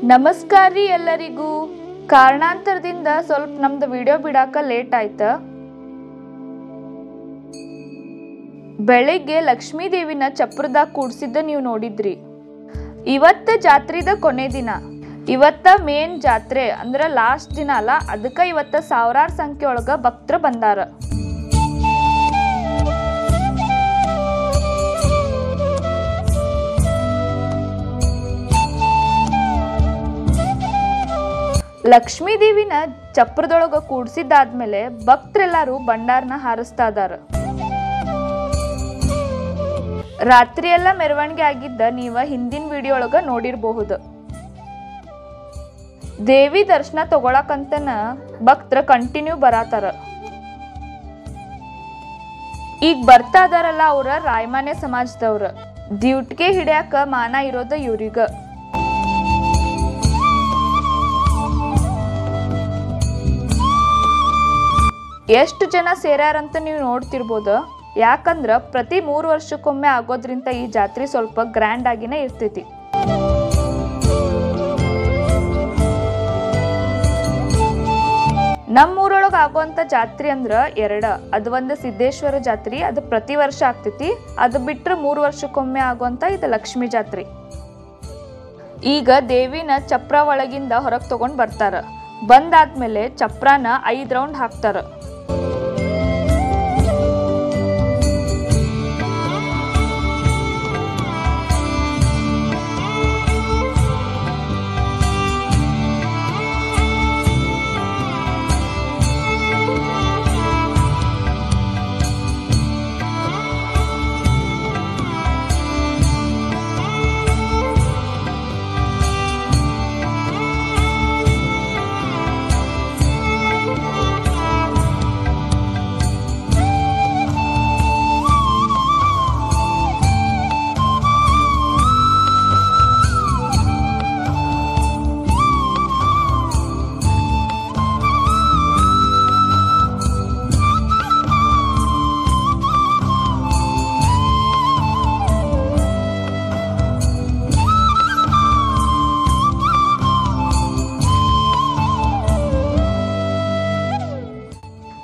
ನಮಸ್ಕಾರ ರೀ ಎಲ್ಲರಿಗೂ. ಕಾರಣಾಂತರದಿಂದ ಸ್ವಲ್ಪ ನಮ್ದು ವಿಡಿಯೋ ಬಿಡಾಕ ಲೇಟ್ ಆಯ್ತ. ಬೆಳಿಗ್ಗೆ ಲಕ್ಷ್ಮೀ ದೇವಿನ ಚಪ್ರದಾಗ ಕೂಡ್ಸಿದ್ದ ನೀವು ನೋಡಿದ್ರಿ. ಇವತ್ತ ಜಾತ್ರೆದ ಕೊನೆ ದಿನ. ಇವತ್ತ ಮೇನ್ ಜಾತ್ರೆ ಅಂದ್ರ ಲಾಸ್ಟ್ ದಿನ ಅಲ್ಲ, ಅದಕ್ಕೆ ಇವತ್ತ ಸಾವಿರಾರು ಸಂಖ್ಯೆ ಒಳಗ ಭಕ್ತರು ಬಂದಾರ. ಲಕ್ಷ್ಮೀ ದೇವಿನ ಚಪ್ರದೊಳಗ ಕೂಡ್ಸಿದ್ದಾದ್ಮೇಲೆ ಭಕ್ತರೆಲ್ಲರೂ ಭಂಡಾರನ ಹಾರಿಸ್ತಾ ಇದಾರ. ರಾತ್ರಿ ಎಲ್ಲ ಮೆರವಣಿಗೆ ಆಗಿದ್ದ ನೀವ ಹಿಂದಿನ ವಿಡಿಯೋ ಒಳಗ ನೋಡಿರಬಹುದು. ದೇವಿ ದರ್ಶನ ತಗೊಳಕಂತನ ಭಕ್ತರ ಕಂಟಿನ್ಯೂ ಬರಾತಾರ. ಈಗ ಬರ್ತಾ ಇದಾರಲ್ಲ ಅವ್ರ ರಾಯಮಾನೆ ಸಮಾಜದವ್ರ. ಡ್ಯೂಟಿಗೆ ಹಿಡಿಯಾಕ ಮಾನ ಇರೋದ ಇವ್ರಿಗ. ಎಷ್ಟು ಜನ ಸೇರ್ಯಾರಂತ ನೀವು ನೋಡ್ತಿರ್ಬೋದು. ಯಾಕಂದ್ರ ಪ್ರತಿ 3 ವರ್ಷಕ್ಕೊಮ್ಮೆ ಆಗೋದ್ರಿಂದ ಈ ಜಾತ್ರೆ ಸ್ವಲ್ಪ ಗ್ರ್ಯಾಂಡ್ ಆಗಿನೇ ಇರ್ತೈತಿ. ನಮ್ಮೂರೊಳಗೆ ಆಗೋಂಥ ಜಾತ್ರೆ ಅಂದ್ರ 2. ಅದು ಒಂದು ಸಿದ್ದೇಶ್ವರ ಜಾತ್ರೆ, ಅದು ಪ್ರತಿ ವರ್ಷ ಆಗ್ತೈತಿ. ಅದು ಬಿಟ್ರೆ 3 ವರ್ಷಕ್ಕೊಮ್ಮೆ ಆಗೋಂಥ ಇದು ಲಕ್ಷ್ಮೀ ಜಾತ್ರೆ. ಈಗ ದೇವಿನ ಚಪ್ರ ಒಳಗಿಂದ ಹೊರಗೆ ತಗೊಂಡ್ ಬರ್ತಾರ. ಬಂದಾದ್ಮೇಲೆ ಚಪ್ರಾನ 5 ರೌಂಡ್ ಹಾಕ್ತಾರ.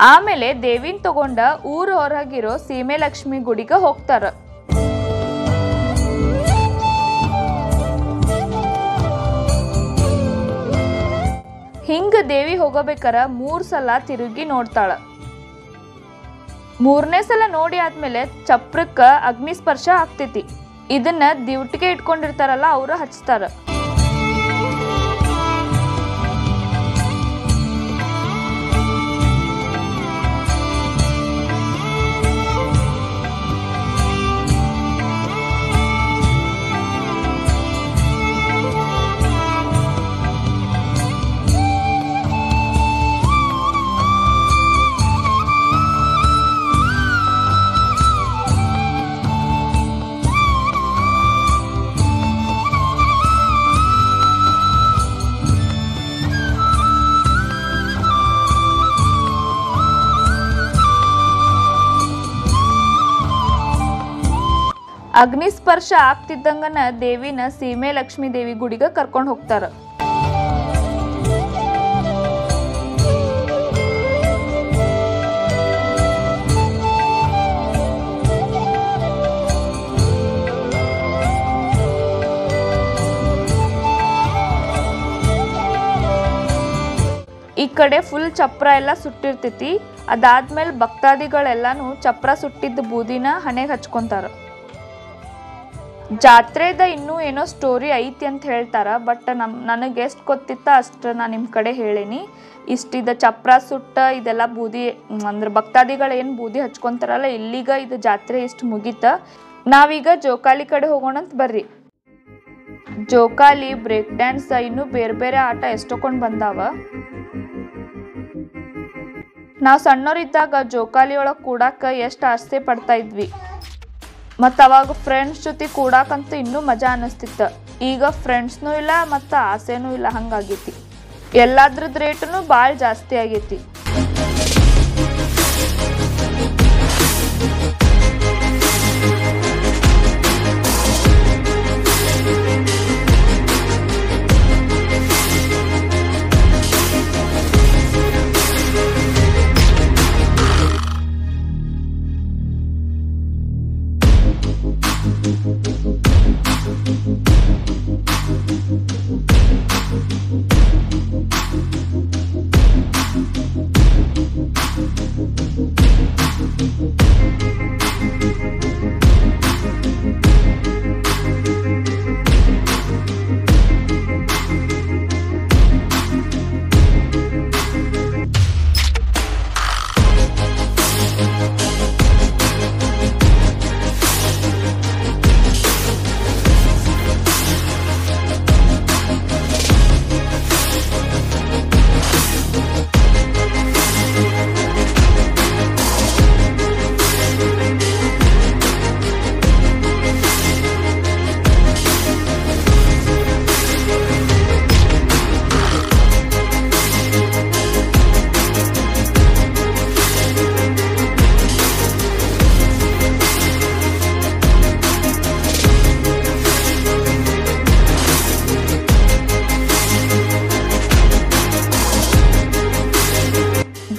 ಆಮೇಲೆ ದೇವಿನ್ ತಗೊಂಡ ಊರ ಹೊರಗಿರೋ ಸೀಮೆ ಲಕ್ಷ್ಮಿ ಗುಡಿಗೆ ಹೋಗ್ತಾರ. ಹಿಂಗ ದೇವಿ ಹೋಗಬೇಕಾರ 3 ಸಲ ತಿರುಗಿ ನೋಡ್ತಾಳ. 3ನೇ ಸಲ ನೋಡಿ ಆದ್ಮೇಲೆ ಚಪ್ರಕ್ಕ ಅಗ್ನಿ ಸ್ಪರ್ಶ ಆಗ್ತೈತಿ. ಇದನ್ನ ದಿವಟಿಗೆ ಇಟ್ಕೊಂಡಿರ್ತಾರಲ್ಲ ಅವ್ರು ಹಚ್ತಾರ. ಅಗ್ನಿ ಸ್ಪರ್ಶ ಆಗ್ತಿದ್ದಂಗನ ದೇವಿನ ಸೀಮೆ ಲಕ್ಷ್ಮೀ ದೇವಿ ಗುಡಿಗೆ ಕರ್ಕೊಂಡು ಹೋಗ್ತಾರ. ಈ ಕಡೆ ಫುಲ್ ಚಪ್ರ ಎಲ್ಲ ಸುಟ್ಟಿರ್ತೈತಿ. ಅದಾದ್ಮೇಲೆ ಭಕ್ತಾದಿಗಳೆಲ್ಲಾನು ಚಪ್ರ ಸುಟ್ಟಿದ್ದ ಬೂದಿನ ಹಣೆಗೆ ಹಚ್ಕೊಂತಾರ. ಜಾತ್ರೆದ ಇನ್ನೂ ಏನೋ ಸ್ಟೋರಿ ಐತಿ ಅಂತ ಹೇಳ್ತಾರ. ಬಟ್ ನನಗೆ ಎಷ್ಟು ಗೊತ್ತಿತ್ತ ಅಷ್ಟು ನಾನು ನಿಮ್ಮ ಕಡೆ ಹೇಳೀನಿ. ಇಷ್ಟಿದ ಚಪ್ರ ಸುಟ್ಟ ಇದೆಲ್ಲ ಬೂದಿ ಅಂದ್ರೆ ಭಕ್ತಾದಿಗಳು ಏನು ಬೂದಿ ಹಚ್ಕೊಂತಾರಲ್ಲ, ಇಲ್ಲಿಗ ಇದು ಜಾತ್ರೆ ಇಷ್ಟು ಮುಗೀತ. ನಾವೀಗ ಜೋಕಾಲಿ ಕಡೆ ಹೋಗೋಣಂತ ಬರ್ರಿ. ಜೋಕಾಲಿ, ಬ್ರೇಕ್ ಡ್ಯಾನ್ಸ್, ಇನ್ನು ಬೇರೆ ಬೇರೆ ಆಟ ಎಷ್ಟೊಂದು ಬಂದಾವ. ನಾವು ಸಣ್ಣೋರಿದ್ದಾಗ ಜೋಕಾಲಿ ಒಳಗೆ ಕೂಡಾಕ ಎಷ್ಟು ಆಸೆ ಪಡ್ತಾ ಇದ್ವಿ. ಮತ್ತು ಅವಾಗ ಫ್ರೆಂಡ್ಸ್ ಜೊತೆ ಕೂಡಾಕಂತೂ ಇನ್ನೂ ಮಜಾ ಅನ್ನಿಸ್ತಿತ್ತು. ಈಗ ಫ್ರೆಂಡ್ಸ್ನೂ ಇಲ್ಲ ಮತ್ತು ಆಸೆನೂ ಇಲ್ಲ, ಹಂಗಾಗೈತಿ. ಎಲ್ಲದ್ರದ್ದು ರೇಟೂ ಭಾಳ ಜಾಸ್ತಿ ಆಗೈತಿ.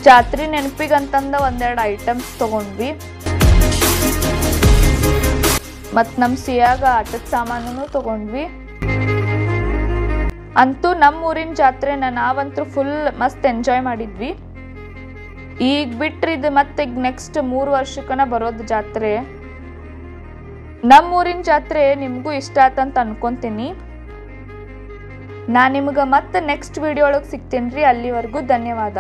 ಜಾತ್ರೆ ನೆನಪಿಗಂತಂದ ಒಂದೆರಡು ಐಟಮ್ಸ್ ತಗೊಂಡ್ವಿ. ಮತ್ತು ನಮ್ಮ ಸಿಯಾಗ ಆಟದ ಸಾಮಾನು ತಗೊಂಡ್ವಿ. ಅಂತೂ ನಮ್ಮ ಊರಿನ ಜಾತ್ರೆನ ನಾವಂತೂ ಫುಲ್ ಮಸ್ತ್ ಎಂಜಾಯ್ ಮಾಡಿದ್ವಿ. ಈಗ ಬಿಟ್ರೆ ಇದು ಮತ್ತೆ ಈಗ ನೆಕ್ಸ್ಟ್ 3 ವರ್ಷಕ್ಕನ ಬರೋದು ಜಾತ್ರೆ. ನಮ್ಮ ಊರಿನ ಜಾತ್ರೆ ನಿಮಗೂ ಇಷ್ಟ ಆತಂತ ಅನ್ಕೊಂತೀನಿ. ನಾನು ನಿಮ್ಗೆ ಮತ್ತೆ ನೆಕ್ಸ್ಟ್ ವಿಡಿಯೋ ಒಳಗೆ ಸಿಗ್ತೀನಿ ರೀ. ಅಲ್ಲಿವರೆಗೂ ಧನ್ಯವಾದ.